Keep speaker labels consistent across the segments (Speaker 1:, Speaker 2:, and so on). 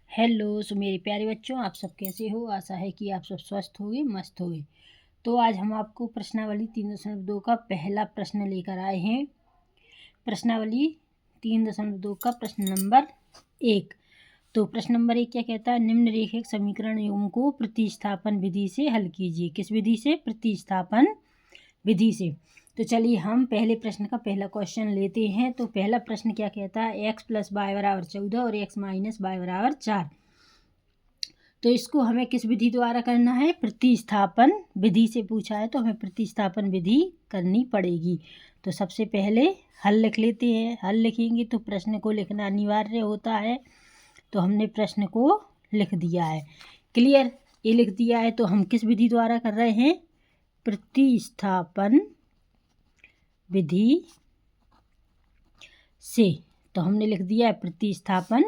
Speaker 1: Hello. सो मेरे प्यारे बच्चों, आप सब कैसे हो। आशा है कि आप सब स्वस्थ होंगे, मस्त होंगे। तो आज हम आपको प्रश्नावली 3.2 का पहला प्रश्न लेकर आए हैं। प्रश्नावली 3.2 का प्रश्न नंबर 1। तो प्रश्न नंबर 1 क्या कहता है, निम्नलिखित समीकरणों को प्रतिस्थापन विधि से हल कीजिए। किस विधि से? प्रतिस्थापन विधि से। तो चलिए हम पहले प्रश्न का पहला क्वेश्चन लेते हैं। तो पहला प्रश्न क्या कहता है, x + y = 14 और x - y = 4। तो इसको हमें किस विधि द्वारा करना है? प्रतिस्थापन विधि से पूछा है, तो हमें प्रतिस्थापन विधि करनी पड़ेगी। तो सबसे पहले हल लिख लेते हैं। हल लिखेंगे तो प्रश्न को लिखना अनिवार्य होता है। तो हमने प्रश्न को लिख दिया है। क्लियर? ये लिख दिया है। तो हम किस विधि द्वारा कर रहे हैं? प्रतिस्थापन विधि से। तो हमने लिख दिया है प्रतिस्थापन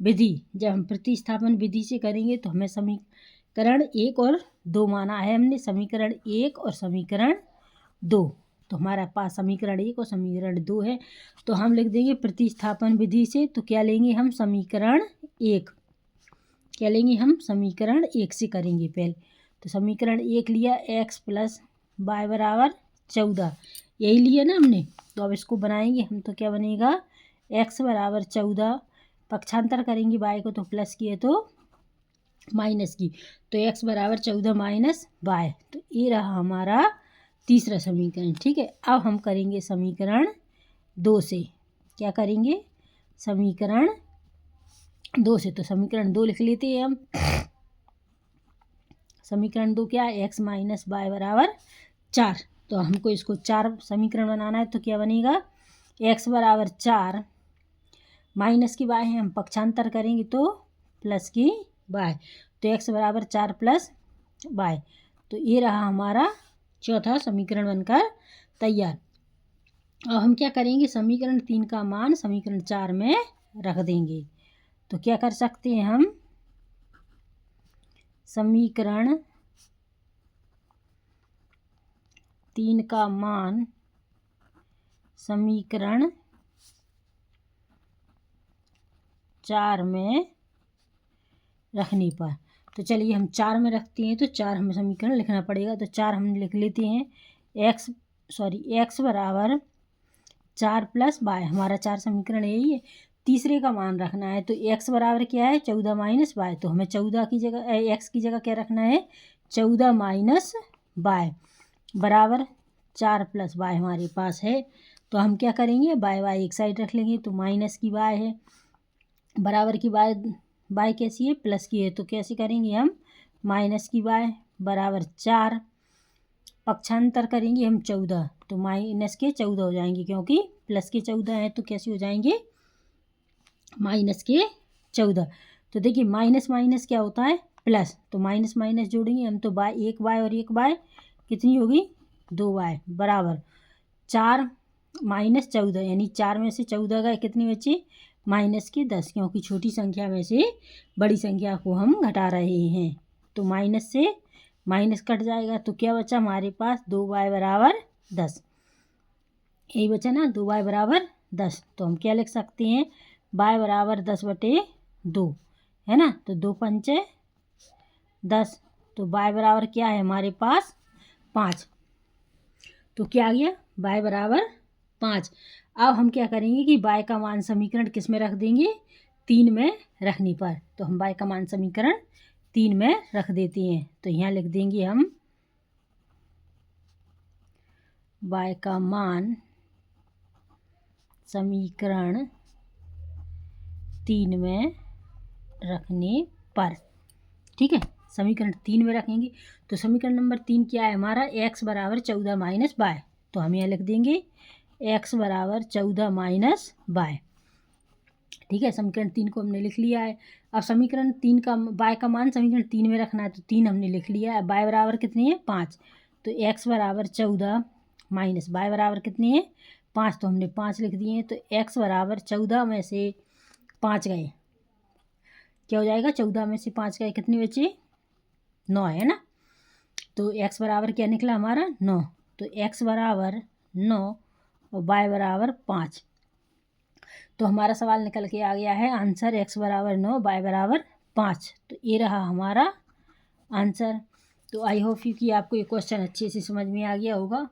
Speaker 1: विधि। जब हम प्रतिस्थापन विधि से करेंगे तो हमें समीकरण 1 और 2 माना है हमने। समीकरण 1 और समीकरण 2। तो हमारे पास समीकरण 1 और समीकरण 2 है। तो हम लिख देंगे प्रतिस्थापन विधि से। तो क्या लेंगे हम? समीकरण 1। क्या लेंगे हम? समीकरण 1 से करेंगे पहले। तो समीकरण 1 लिया, x + y = 14। यही लिया ना हमने। तो अब इसको बनाएंगे हम। तो क्या बनेगा? x = 14, पक्षांतर करेंगे y को, तो प्लस की है तो माइनस की। तो x = 14 - y। तो ये रहा हमारा तीसरा समीकरण। ठीक है। अब हम करेंगे समीकरण 2 से। क्या करेंगे? समीकरण 2 से। तो समीकरण 2 लिख लेते हैं हम। समीकरण 2 क्या है? x - y = 4। तो हमको इसको 4 समीकरण बनाना है। तो क्या बनेगा? x = 4 माइनस की y है, हम पक्षांतर करेंगे तो प्लस की y। तो x = 4 + y। तो ये रहा हमारा चौथा समीकरण बनकर तैयार। अब हम क्या करेंगे? समीकरण 3 का मान समीकरण 4 में रख देंगे। तो क्या कर सकते हैं हम? समीकरण 3 का मान समीकरण 4 में रखने पर, तो चलिए हम 4 में रखते हैं। तो 4 हमें समीकरण लिखना पड़ेगा। तो 4 हम लिख लेते हैं। x = 4 + y। हमारा 4 समीकरण यही है। तीसरे का मान रखना है। तो x बराबर क्या है? 14 - y। तो हमें 14 की जगह x की जगह क्या रखना है? 14 - y बराबर 4 + y हमारे पास है। तो हम क्या करेंगे? y एक साइड रख लेंगे। तो माइनस की y है, बराबर की y कैसी है? प्लस की है। तो कैसे करेंगे हम? माइनस की y बराबर 4, पक्षांतर करेंगे हम 14। तो माइनस के 14 हो जाएंगे, क्योंकि प्लस के 14 हैं। तो कैसे हो जाएंगे? माइनस के 14। तो देखिए माइनस माइनस क्या होता है? प्लस। तो माइनस माइनस जोड़ेंगे हम। तो एक y और एक y कितनी होगी? 2y बराबर 4 - 14, यानी 4 में से 14 गए, कितनी बची? -10, क्योंकि छोटी संख्या में से बड़ी संख्या को हम घटा रहे हैं। तो माइनस से माइनस कट जाएगा। तो क्या बचा हमारे पास? 2y = 10। यही बचा ना, 2y = 10। तो हम क्या लिख सकते हैं? y = 10/2 है ना। तो 2 × 5 = 10। तो y बराबर क्या है हमारे पास? 5। तो क्या आ गया? y = 5। अब हम क्या करेंगे कि y का मान समीकरण किस में रख देंगे? 3 में रखने पर। तो हम y का मान समीकरण 3 में रख देते हैं। तो यहाँ लिख देंगे हम y का मान समीकरण 3 में रखने पर। ठीक है, समीकरण 3 में रखेंगे। तो समीकरण नंबर 3 क्या है हमारा? x = 14 - y। तो हम यहाँ लिख देंगे x = 14 - y। ठीक है, समीकरण 3 को हमने लिख लिया है। अब समीकरण 3 का y का मान समीकरण 3 में रखना है। तो 3 हमने लिख लिया है। y बराबर कितनी है? 5। तो x = 14 माइनस y बराबर कितनी है? 5। तो हमने 5 लिख दिए हैं। तो x = 14 में से 5 गए, क्या हो जाएगा? 14 में से 5 गए, कितनी बची? 9 है ना। तो x बराबर क्या निकला हमारा? 9। तो x = 9 और y = 5। तो हमारा सवाल निकल के आ गया है आंसर x बराबर 9 y बराबर 5। तो ये रहा हमारा आंसर। तो आई होप यू कि आपको ये क्वेश्चन अच्छे से समझ में आ गया होगा,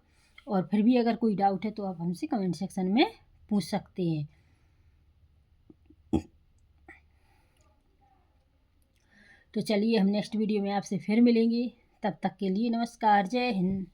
Speaker 1: और फिर भी अगर कोई डाउट है तो आप हमसे कमेंट सेक्शन में पूछ सकते हैं। तो चलिए हम नेक्स्ट वीडियो में आपसे फिर मिलेंगे, तब तक के लिए नमस्कार, जय हिंद।